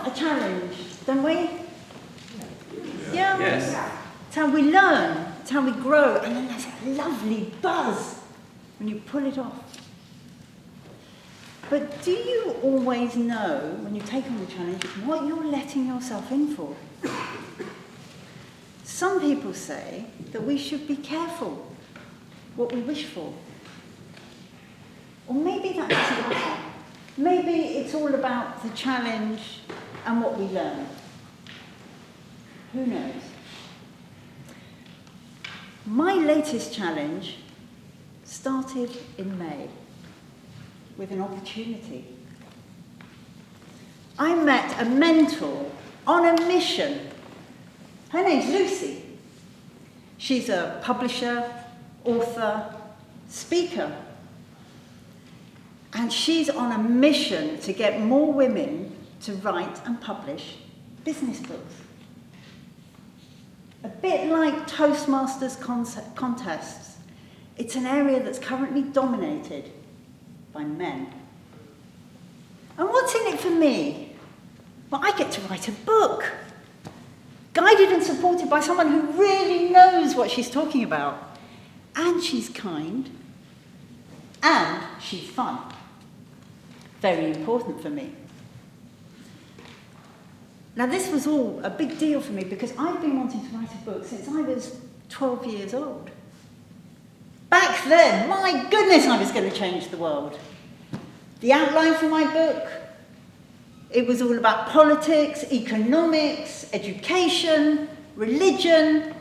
love a challenge, don't we? Yeah? Yes. It's how we learn, it's how we grow, and then there's that lovely buzz when you pull it off. But do you always know, when you take on the challenge, what you're letting yourself in for? Some people say that we should be careful what we wish for. Or maybe that doesn't matter. Maybe it's all about the challenge and what we learn. Who knows? My latest challenge started in May with an opportunity. I met a mentor on a mission. Her name's Lucy. She's a publisher, author, speaker. And she's on a mission to get more women to write and publish business books. A bit like Toastmasters contests, it's an area that's currently dominated by men. And what's in it for me? Well, I get to write a book, guided and supported by someone who really knows what she's talking about. And she's kind, and she's fun. Very important for me. Now, this was all a big deal for me because I've been wanting to write a book since I was 12 years old. Back then, my goodness, I was going to change the world. The outline for my book, it was all about politics, economics, education, religion.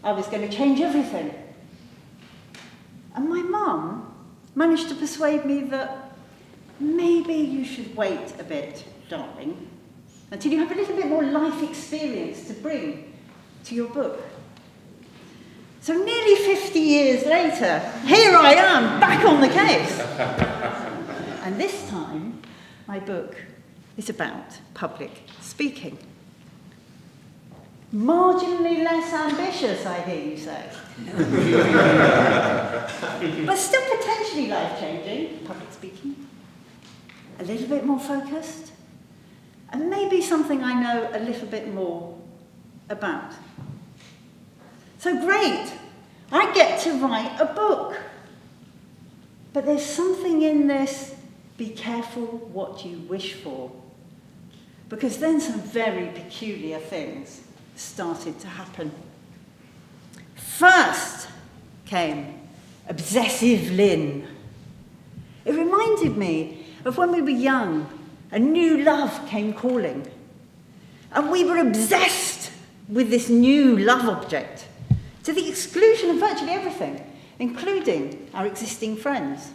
I was going to change everything. And my mum managed to persuade me that maybe you should wait a bit, darling, until you have a little bit more life experience to bring to your book. So nearly 50 years later, here I am, back on the case. And this time, my book is about public speaking. Marginally less ambitious, I hear you say. But still potentially life-changing, public speaking. A little bit more focused. And maybe something I know a little bit more about. So great, I get to write a book. But there's something in this, be careful what you wish for. Because then some very peculiar things started to happen. First came Obsessive Lynn. It reminded me of when we were young. A new love came calling. And we were obsessed with this new love object, to the exclusion of virtually everything, including our existing friends.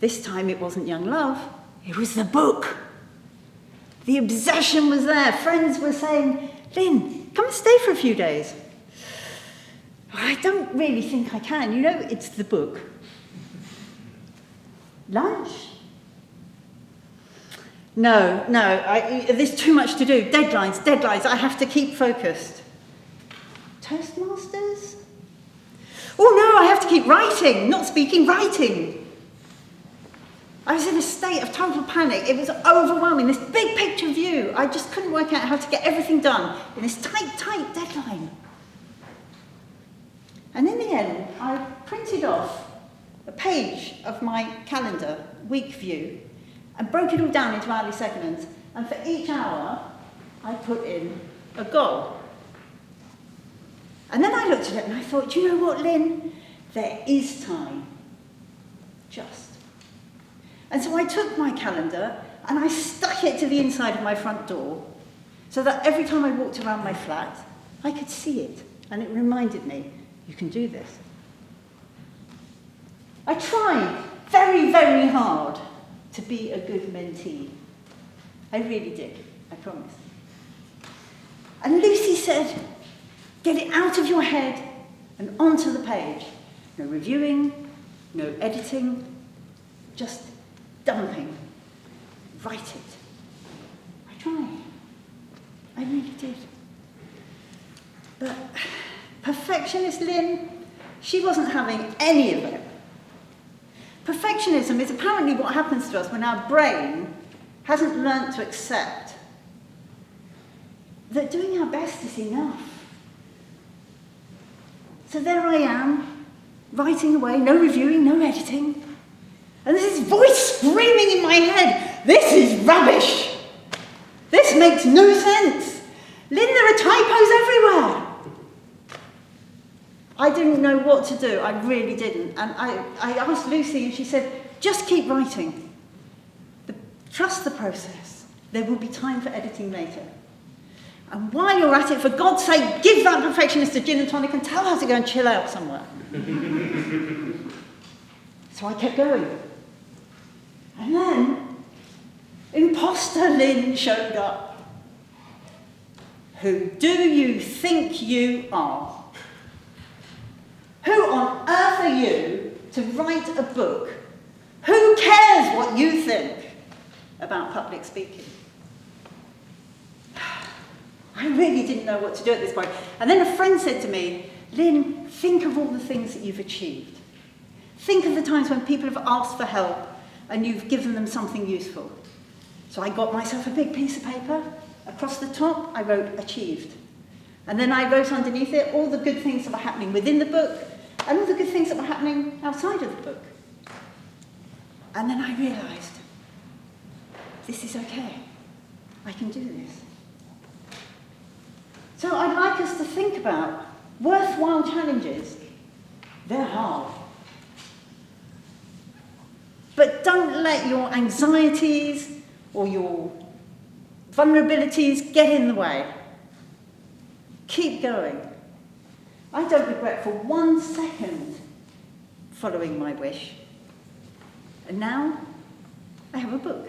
This time it wasn't young love, it was the book. The obsession was there. Friends were saying, Lynn, come and stay for a few days. I don't really think I can. You know, it's the book. Lunch? No, there's too much to do. Deadlines, I have to keep focused. Toastmasters? Oh no, I have to keep writing, not speaking, writing. I was in a state of total panic. It was overwhelming, this big picture view. I just couldn't work out how to get everything done in this tight deadline. And in the end, I printed off a page of my calendar, week view, and broke it all down into hourly segments. And for each hour, I put in a goal. And then I looked at it and I thought, do you know what, Lynn? There is time. Just. And so I took my calendar and I stuck it to the inside of my front door so that every time I walked around my flat, I could see it. And it reminded me, you can do this. I tried very, very hard to be a good mentee. I really did, I promise. And Lucy said, get it out of your head and onto the page. No reviewing, no editing, just dumping. Write it. I tried. I really did. But perfectionist Lynn, she wasn't having any of it. Perfectionism is apparently what happens to us when our brain hasn't learnt to accept that doing our best is enough. So there I am, writing away, no reviewing, no editing. And there's this voice screaming in my head, this is rubbish. This makes no sense. Lynn, there are typos everywhere. I didn't know what to do, I really didn't. And I asked Lucy and she said, just keep writing. Trust the process. There will be time for editing later. And while you're at it, for God's sake, give that perfectionist a gin and tonic and tell her to go and chill out somewhere. So I kept going. And then, Impostor Lynn showed up. Who do you think you are? Who on earth are you to write a book? Who cares what you think about public speaking? I really didn't know what to do at this point. And then a friend said to me, Lynn, think of all the things that you've achieved. Think of the times when people have asked for help and you've given them something useful. So I got myself a big piece of paper. Across the top, I wrote achieved. And then I wrote underneath it all the good things that were happening within the book and all the good things that were happening outside of the book. And then I realised, this is okay. I can do this. So I'd like us to think about worthwhile challenges. They're hard. But don't let your anxieties or your vulnerabilities get in the way. Keep going. I don't regret for 1 second following my wish. And now I have a book.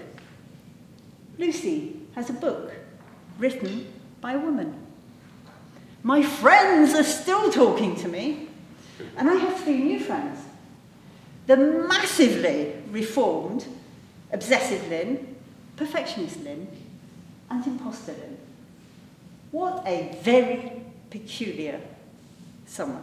Lucy has a book written by a woman. My friends are still talking to me, and I have 3 new friends. The massively reformed Obsessive Lynn, Perfectionist Lynn, and Impostor Lynn. What a very peculiar summer.